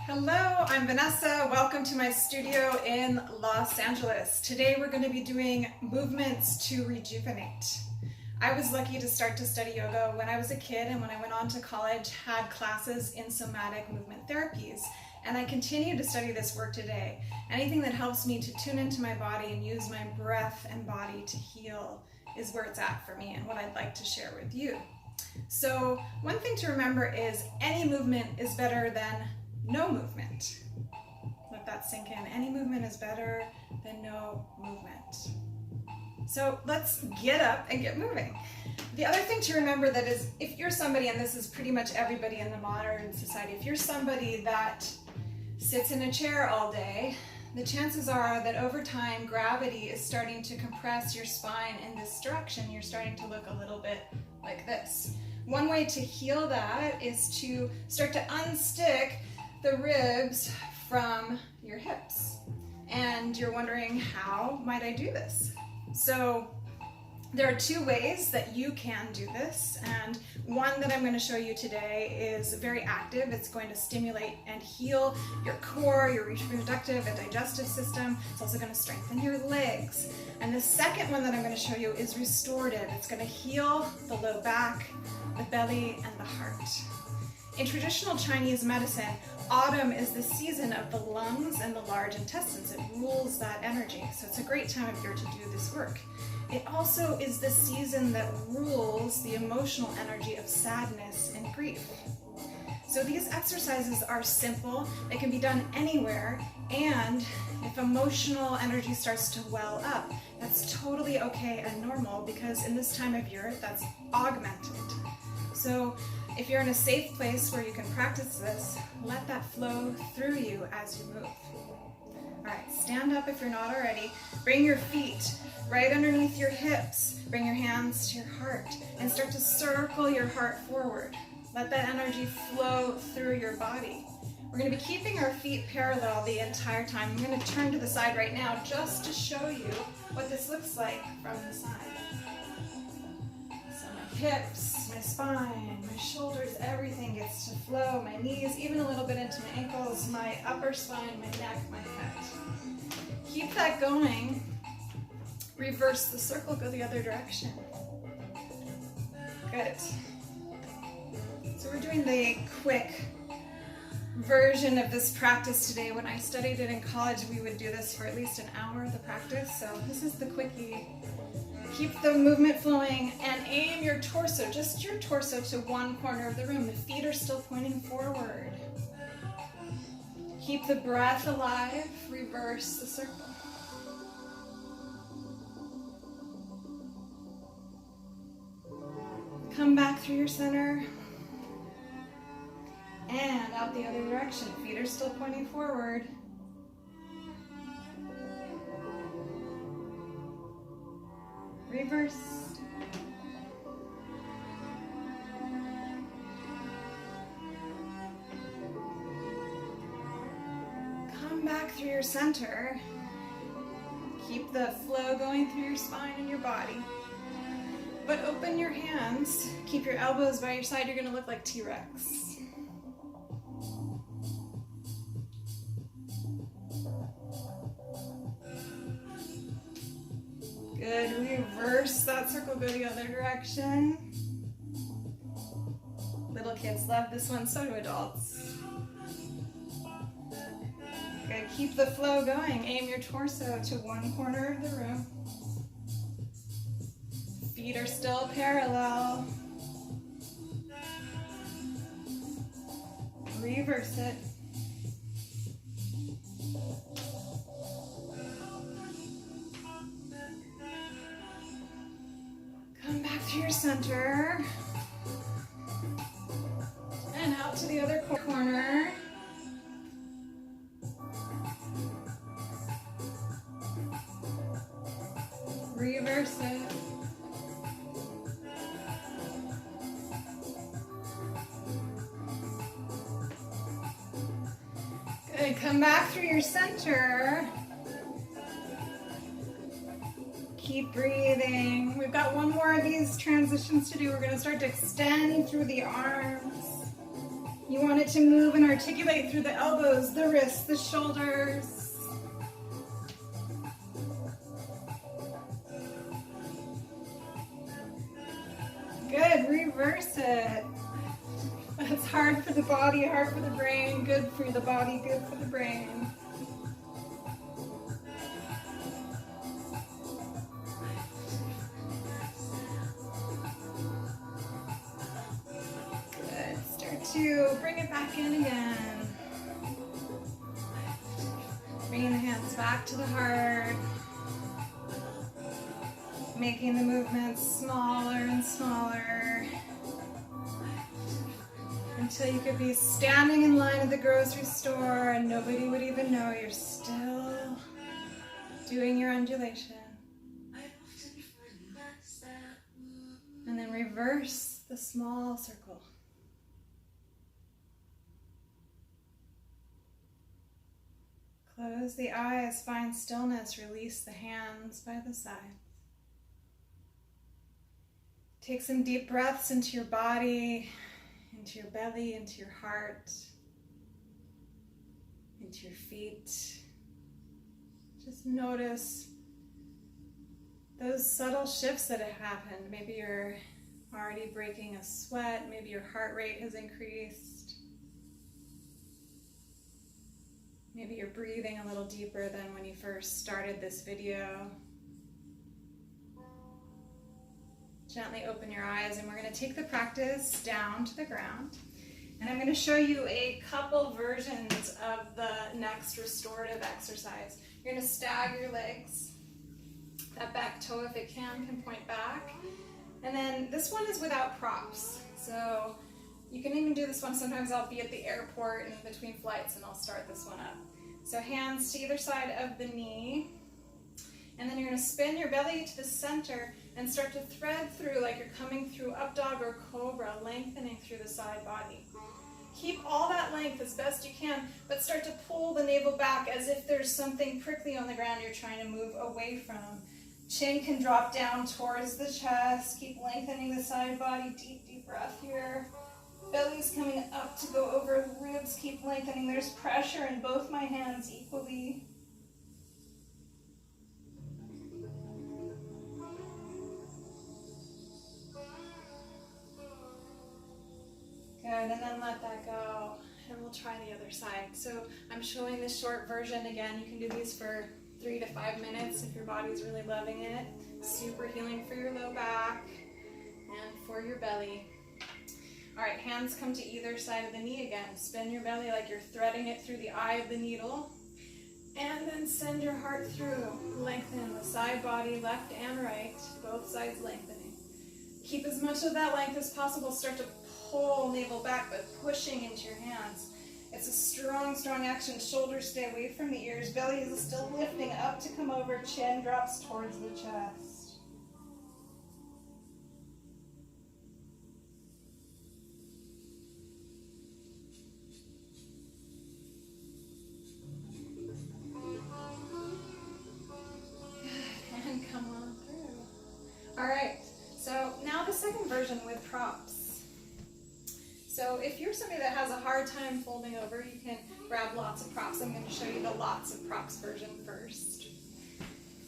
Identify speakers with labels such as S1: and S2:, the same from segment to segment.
S1: Hello, I'm Vanessa. Welcome to my studio in Los Angeles. Today we're going to be doing movements to rejuvenate. I was lucky to start to study yoga when I was a kid, and when I went on to college had classes in somatic movement therapies. And I continue to study this work today. Anything that helps me to tune into my body and use my breath and body to heal is where it's at for me and what I'd like to share with you. So one thing to remember is any movement is better than no movement. Let that sink in. Any movement is better than no movement. So let's get up and get moving. The other thing to remember that is, if you're somebody, and this is pretty much everybody in the modern society, if you're somebody that sits in a chair all day, the chances are that over time gravity is starting to compress your spine in this direction. You're starting to look a little bit like this. One way to heal that is to start to unstick the ribs from your hips. And you're wondering, how might I do this? So there are two ways that you can do this, and one that I'm going to show you today is very active. It's going to stimulate and heal your core, your reproductive and digestive system. It's also going to strengthen your legs. And the second one that I'm going to show you is restorative. It's going to heal the low back, the belly, and the heart. In traditional Chinese medicine, autumn is the season of the lungs and the large intestines. It rules that energy, so it's a great time of year to do this work. It also is the season that rules the emotional energy of sadness and grief. So these exercises are simple, they can be done anywhere, and if emotional energy starts to well up, that's totally okay and normal, because in this time of year, that's augmented. So if you're in a safe place where you can practice this, let that flow through you as you move. All right, stand up if you're not already. Bring your feet right underneath your hips. Bring your hands to your heart and start to circle your heart forward. Let that energy flow through your body. We're going to be keeping our feet parallel the entire time. I'm going to turn to the side right now just to show you what this looks like from the side. So my hips, my spine, my shoulders, everything gets to flow. My knees, even a little bit into my ankles, my upper spine, my neck, my head. Keep that going. Reverse the circle, go the other direction. Good. So we're doing the quick version of this practice today. When I studied it in college, we would do this for at least an hour, the practice. So this is the quickie. Keep the movement flowing and aim your torso, just your torso, to one corner of the room. The feet are still pointing forward. Keep the breath alive, reverse the circle. Come back through your center and out the other direction. Feet are still pointing forward. Reverse. Come back through your center. Keep the flow going through your spine and your body. But open your hands. Keep your elbows by your side. You're going to look like T-Rex. Good. Reverse that circle, go the other direction. Little kids love this one, so do adults. Good. Keep the flow going. Aim your torso to one corner of the room. Feet are still parallel. Reverse it. Come back to your center. And out to the other corner. Reverse it. Good. Come back through your center. Keep breathing. We've got one more of these transitions to do. We're going to start to extend through the arms. You want it to move and articulate through the elbows, the wrists, the shoulders. Good, reverse it. That's hard for the body, hard for the brain, good for the body, good for the brain. To bring it back in again. Bringing the hands back to the heart. Making the movements smaller and smaller. Until you could be standing in line at the grocery store and nobody would even know you're still doing your undulation. And then reverse the small circle. Close the eyes, find stillness, release the hands by the sides. Take some deep breaths into your body, into your belly, into your heart, into your feet. Just notice those subtle shifts that have happened. Maybe you're already breaking a sweat, maybe your heart rate has increased. Maybe you're breathing a little deeper than when you first started this video. Gently open your eyes and we're going to take the practice down to the ground. And I'm going to show you a couple versions of the next restorative exercise. You're going to stagger your legs. That back toe, if it can point back. And then this one is without props. So you can even do this one. Sometimes I'll be at the airport in between flights and I'll start this one up. So hands to either side of the knee. And then you're going to spin your belly to the center and start to thread through like you're coming through up dog or cobra, lengthening through the side body. Keep all that length as best you can, but start to pull the navel back as if there's something prickly on the ground you're trying to move away from. Chin can drop down towards the chest. Keep lengthening the side body. Deep, deep breath here. Belly's coming up to go over the ribs. Keep lengthening. There's pressure in both my hands equally. Good, and then let that go. And we'll try the other side. So I'm showing the short version again. You can do these for 3 to 5 minutes if your body's really loving it. Super healing for your low back and for your belly. All right, hands come to either side of the knee again. Spin your belly like you're threading it through the eye of the needle. And then send your heart through. Lengthen the side body, left and right, both sides lengthening. Keep as much of that length as possible. Start to pull navel back, but pushing into your hands. It's a strong, strong action. Shoulders stay away from the ears. Belly is still lifting up to come over. Chin drops towards the chest. Second version with props. So if you're somebody that has a hard time folding over, you can grab lots of props. I'm going to show you the lots of props version first.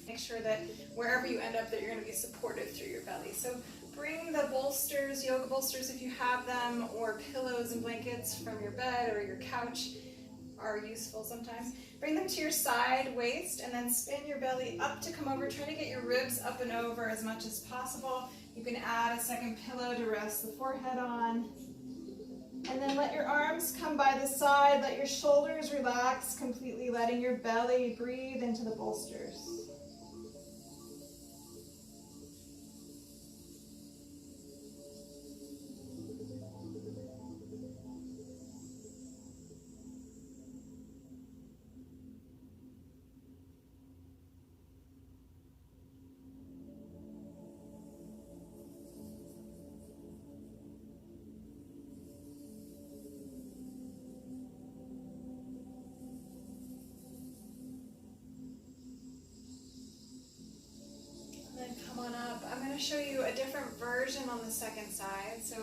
S1: Make sure that wherever you end up that you're going to be supported through your belly. So bring the bolsters, yoga bolsters if you have them, or pillows and blankets from your bed or your couch are useful sometimes. Bring them to your side waist and then spin your belly up to come over. Try to get your ribs up and over as much as possible. You can add a second pillow to rest the forehead on. And then let your arms come by the side. Let your shoulders relax completely, letting your belly breathe into the bolsters. Show you a different version on the second side. So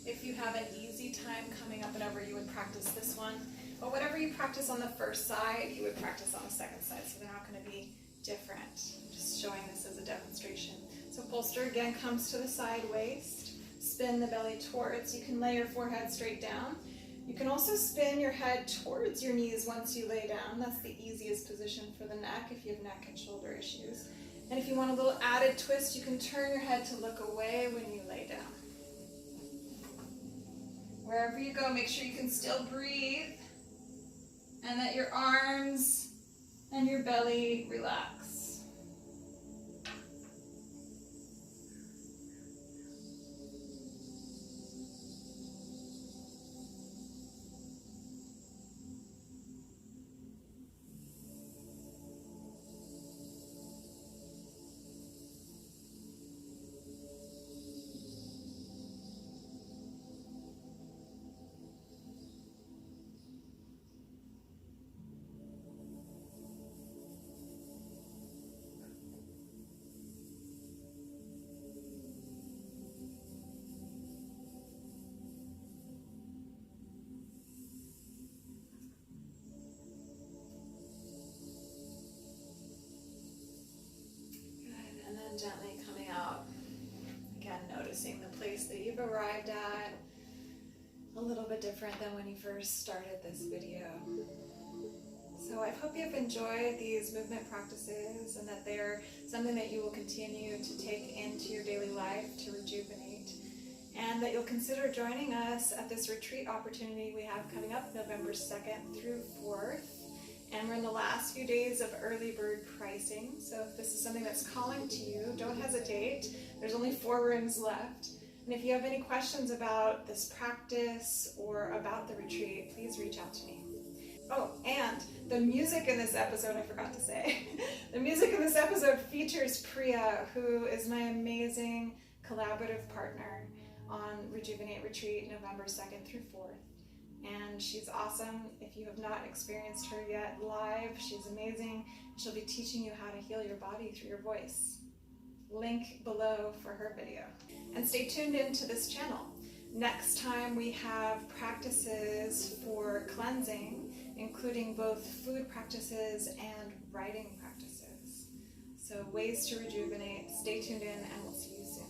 S1: If you have an easy time coming up and over, you would practice this one. But whatever you practice on the first side, you would practice on the second side, so they're not going to be different. I'm just showing this as a demonstration. So bolster again comes to the side waist. Spin the belly towards. You can lay your forehead straight down. You can also spin your head towards your knees once you lay down. That's the easiest position for the neck if you have neck and shoulder issues. And if you want a little added twist, you can turn your head to look away when you lay down. Wherever you go, make sure you can still breathe and that your arms and your belly relax. Gently coming out, again noticing the place that you've arrived at, a little bit different than when you first started this video. So I hope you've enjoyed these movement practices and that they're something that you will continue to take into your daily life to rejuvenate, and that you'll consider joining us at this retreat opportunity we have coming up November 2nd through 4th. And we're in the last few days of early bird pricing, so if this is something that's calling to you, don't hesitate. There's only 4 rooms left. And if you have any questions about this practice or about the retreat, please reach out to me. Oh, and the music in this episode, I forgot to say. The music in this episode features Priya, who is my amazing collaborative partner on Rejuvenate Retreat November 2nd through 4th. And she's awesome. If you have not experienced her yet live, she's amazing. She'll be teaching you how to heal your body through your voice. Link below for her video. And stay tuned into this channel. Next time we have practices for cleansing, including both food practices and writing practices. So ways to rejuvenate. Stay tuned in and we'll see you soon.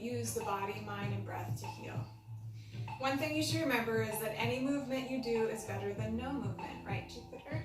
S1: Use the body, mind, and breath to heal. One thing you should remember is that any movement you do is better than no movement, right, Jupiter?